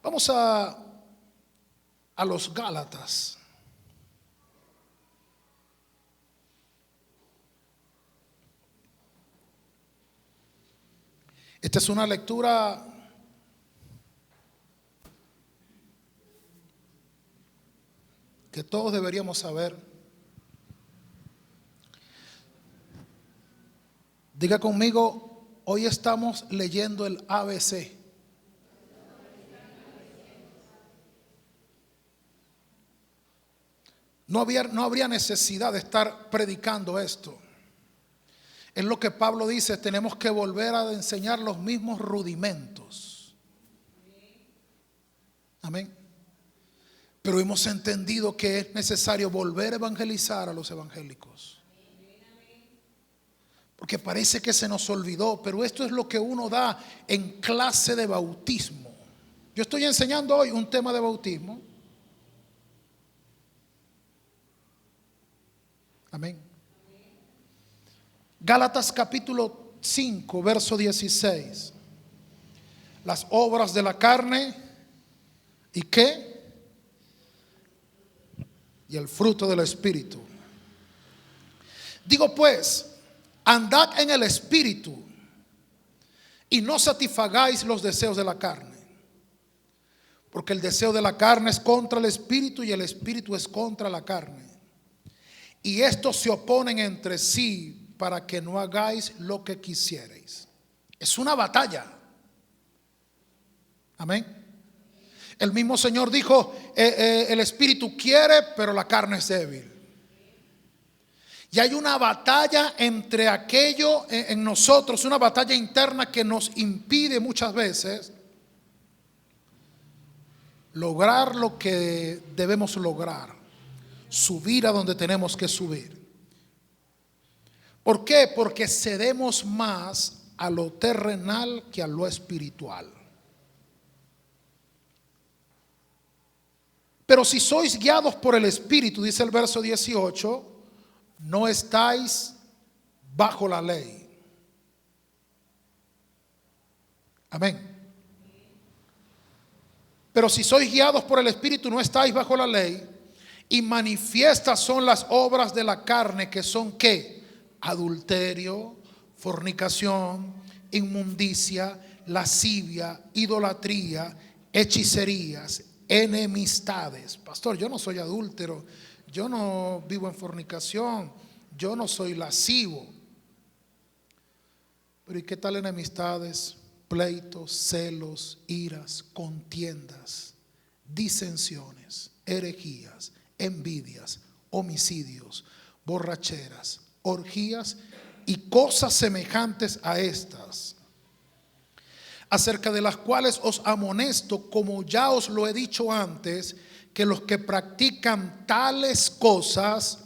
Vamos a los Gálatas. Esta es una lectura que todos deberíamos saber. Diga conmigo: hoy estamos leyendo el ABC. No habría necesidad de estar predicando esto. Es lo que Pablo dice: tenemos que volver a enseñar los mismos rudimentos. Amén. Pero hemos entendido que es necesario volver a evangelizar a los evangélicos. Porque parece que se nos olvidó, pero esto es lo que uno da en clase de bautismo. Yo estoy enseñando hoy un tema de bautismo. Amén. Gálatas capítulo 5, verso 16. Las obras de la carne, ¿y qué? Y el fruto del Espíritu. Digo pues, andad en el Espíritu y no satisfagáis los deseos de la carne. Porque el deseo de la carne es contra el Espíritu y el Espíritu es contra la carne. Y estos se oponen entre sí para que no hagáis lo que quisierais. Es una batalla. Amén. El mismo Señor dijo: el Espíritu quiere, pero la carne es débil. Y hay una batalla entre aquello en nosotros, una batalla interna que nos impide muchas veces lograr lo que debemos lograr. Subir a donde tenemos que subir. ¿Por qué? Porque cedemos más a lo terrenal que a lo espiritual. Pero si sois guiados por el Espíritu, dice el verso 18, no estáis bajo la ley. Amén. Pero si sois guiados por el Espíritu, no estáis bajo la ley. Y manifiestas son las obras de la carne, que son ¿qué? Adulterio, fornicación, inmundicia, lascivia, idolatría, hechicerías, enemistades. Pastor, yo no soy adúltero, yo no vivo en fornicación, yo no soy lascivo. Pero ¿y qué tal enemistades? Pleitos, celos, iras, contiendas, disensiones, herejías, envidias, homicidios, borracheras, orgías y cosas semejantes a estas, acerca de las cuales os amonesto, como ya os lo he dicho antes, que los que practican tales cosas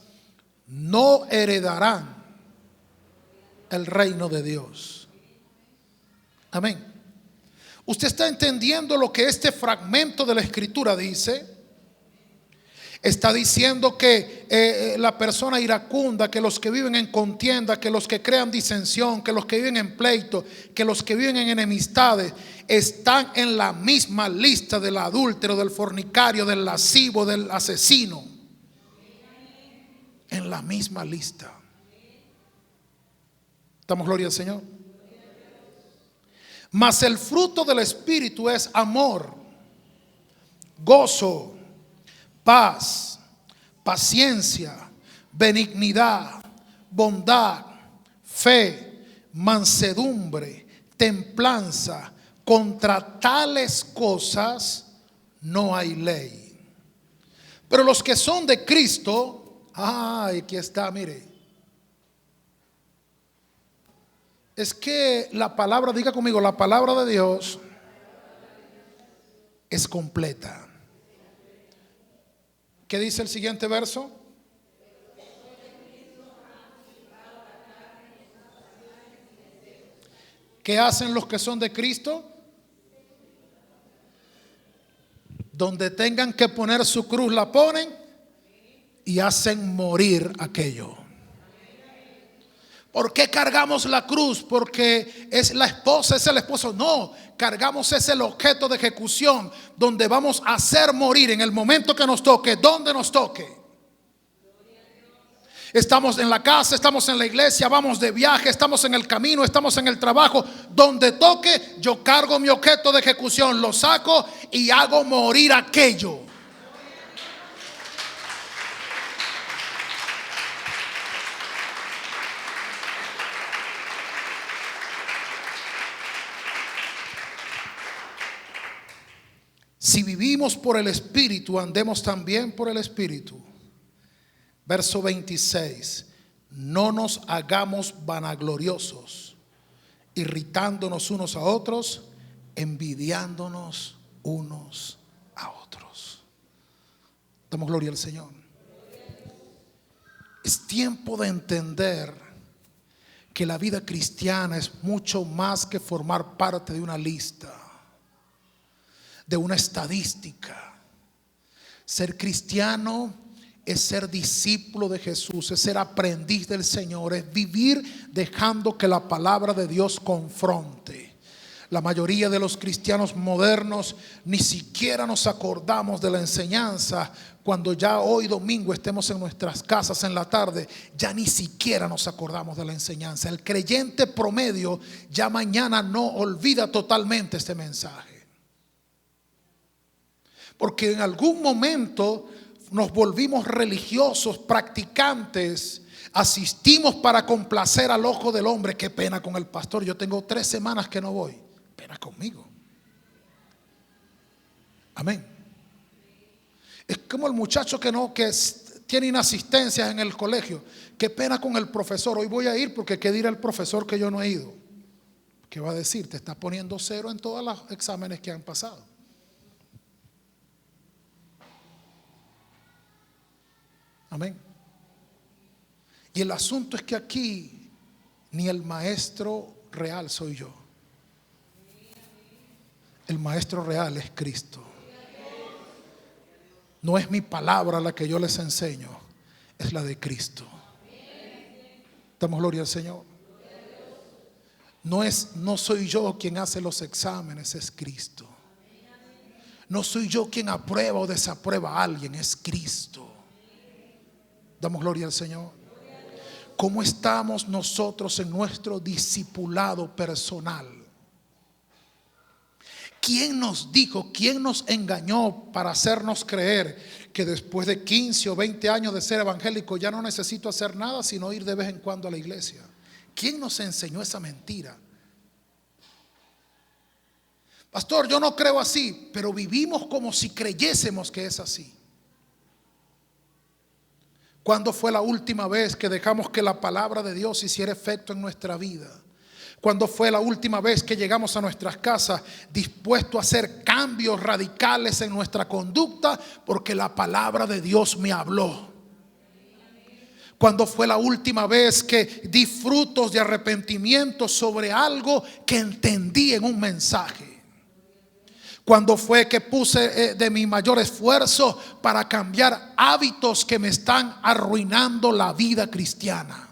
no heredarán el reino de Dios. Amén. ¿Usted está entendiendo lo que este fragmento de la Escritura dice? Está diciendo que la persona iracunda, que los que viven en contienda, que los que crean disensión, que los que viven en pleito, que los que viven en enemistades, están en la misma lista del adúltero, del fornicario, del lascivo, del asesino. En la misma lista. Damos gloria al Señor. Mas el fruto del Espíritu es amor, gozo, paz, paciencia, benignidad, bondad, fe, mansedumbre, templanza. Contra tales cosas no hay ley. Pero los que son de Cristo, aquí está, mire. Es que la palabra, diga conmigo, la palabra de Dios es completa. ¿Qué dice el siguiente verso? ¿Qué hacen los que son de Cristo? Donde tengan que poner su cruz la ponen y hacen morir aquello. ¿Por qué cargamos la cruz? Porque es la esposa, es el esposo. No, cargamos es el objeto de ejecución donde vamos a hacer morir en el momento que nos toque, donde nos toque. Estamos en la casa, estamos en la iglesia, vamos de viaje, estamos en el camino, estamos en el trabajo. Donde toque, yo cargo mi objeto de ejecución, lo saco y hago morir aquello. Si vivimos por el Espíritu, andemos también por el Espíritu. Verso 26. No nos hagamos vanagloriosos, irritándonos unos a otros, envidiándonos unos a otros. Damos gloria al Señor. Es tiempo de entender que la vida cristiana es mucho más que formar parte de una lista, de una estadística. Ser cristiano es ser discípulo de Jesús, es ser aprendiz del Señor, es vivir dejando que la palabra de Dios confronte. La mayoría de los cristianos modernos ni siquiera nos acordamos de la enseñanza. Cuando ya hoy domingo estemos en nuestras casas en la tarde, ya ni siquiera nos acordamos de la enseñanza. El creyente promedio ya mañana no olvida totalmente este mensaje, porque en algún momento nos volvimos religiosos, practicantes, asistimos para complacer al ojo del hombre. Qué pena con el pastor, yo tengo 3 semanas que no voy. Pena conmigo. Amén. Es como el muchacho que tiene inasistencias en el colegio. Qué pena con el profesor, hoy voy a ir porque qué dirá el profesor que yo no he ido. ¿Qué va a decir? Te está poniendo 0 en todos los exámenes que han pasado. Amén. Y el asunto es que aquí ni el maestro real soy yo. El maestro real es Cristo. No es mi palabra la que yo les enseño, es la de Cristo. Damos gloria al Señor. No soy yo quien hace los exámenes, es Cristo. No soy yo quien aprueba o desaprueba a alguien, es Cristo. Damos gloria al Señor. ¿Cómo estamos nosotros en nuestro discipulado personal? ¿Quién nos dijo, quién nos engañó para hacernos creer que después de 15 o 20 años de ser evangélico ya no necesito hacer nada sino ir de vez en cuando a la iglesia? ¿Quién nos enseñó esa mentira? Pastor, yo no creo así, pero vivimos como si creyésemos que es así. ¿Cuándo fue la última vez que dejamos que la palabra de Dios hiciera efecto en nuestra vida? ¿Cuándo fue la última vez que llegamos a nuestras casas dispuestos a hacer cambios radicales en nuestra conducta porque la palabra de Dios me habló? ¿Cuándo fue la última vez que di frutos de arrepentimiento sobre algo que entendí en un mensaje? ¿Cuándo fue que puse de mi mayor esfuerzo para cambiar hábitos que me están arruinando la vida cristiana?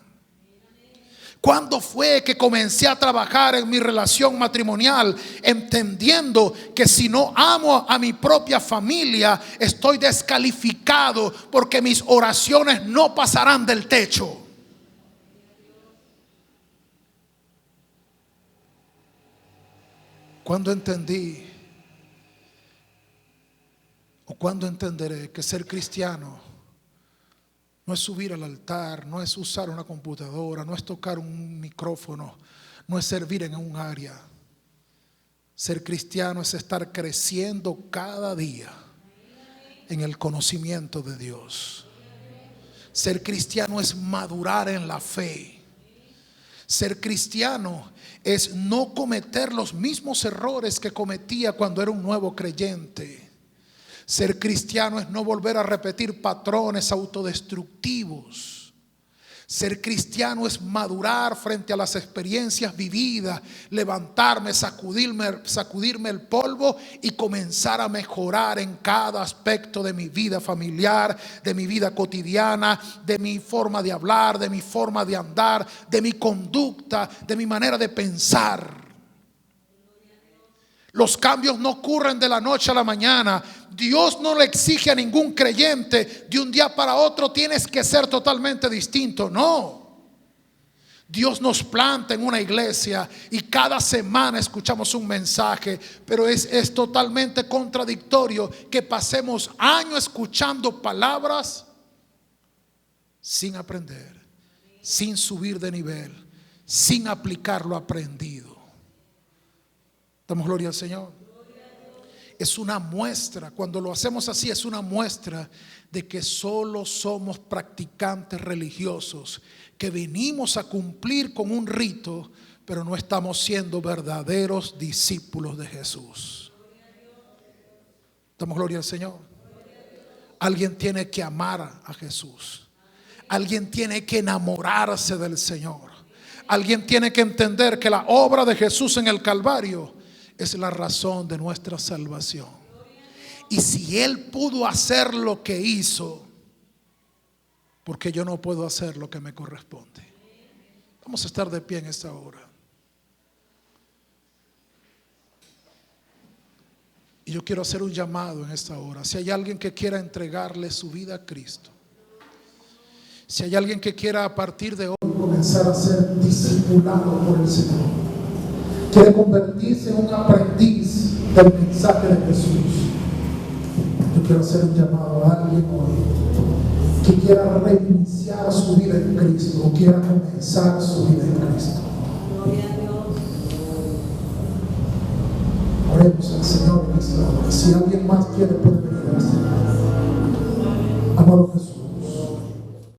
¿Cuándo fue que comencé a trabajar en mi relación matrimonial, entendiendo que si no amo a mi propia familia, estoy descalificado porque mis oraciones no pasarán del techo? ¿Cuándo entendí o cuándo entenderé que ser cristiano no es subir al altar, no es usar una computadora, no es tocar un micrófono, no es servir en un área? Ser cristiano es estar creciendo cada día en el conocimiento de Dios. Ser cristiano es madurar en la fe. Ser cristiano es no cometer los mismos errores que cometía cuando era un nuevo creyente. Ser cristiano es no volver a repetir patrones autodestructivos. Ser cristiano es madurar frente a las experiencias vividas, levantarme, sacudirme el polvo y comenzar a mejorar en cada aspecto de mi vida familiar, de mi vida cotidiana, de mi forma de hablar, de mi forma de andar, de mi conducta, de mi manera de pensar. Los cambios no ocurren de la noche a la mañana. Dios no le exige a ningún creyente de un día para otro tienes que ser totalmente distinto. No. Dios nos planta en una iglesia y cada semana escuchamos un mensaje, pero es totalmente contradictorio que pasemos años escuchando palabras sin aprender, sin subir de nivel, sin aplicar lo aprendido. Damos gloria al Señor. Es una muestra, cuando lo hacemos así, es una muestra de que solo somos practicantes religiosos, que venimos a cumplir con un rito, pero no estamos siendo verdaderos discípulos de Jesús. Damos gloria al Señor. Alguien tiene que amar a Jesús. Alguien tiene que enamorarse del Señor. Alguien tiene que entender que la obra de Jesús en el Calvario es la razón de nuestra salvación. Y si Él pudo hacer lo que hizo, ¿por qué yo no puedo hacer lo que me corresponde? Vamos a estar de pie en esta hora. Y yo quiero hacer un llamado en esta hora. Si hay alguien que quiera entregarle su vida a Cristo, si hay alguien que quiera a partir de hoy comenzar a ser discipulado por el Señor, quiere convertirse en un aprendiz del mensaje de Jesús, yo quiero hacer un llamado a alguien hoy que quiera reiniciar su vida en Cristo, o quiera comenzar su vida en Cristo. Oremos al Señor en esta hora. Si alguien más quiere poner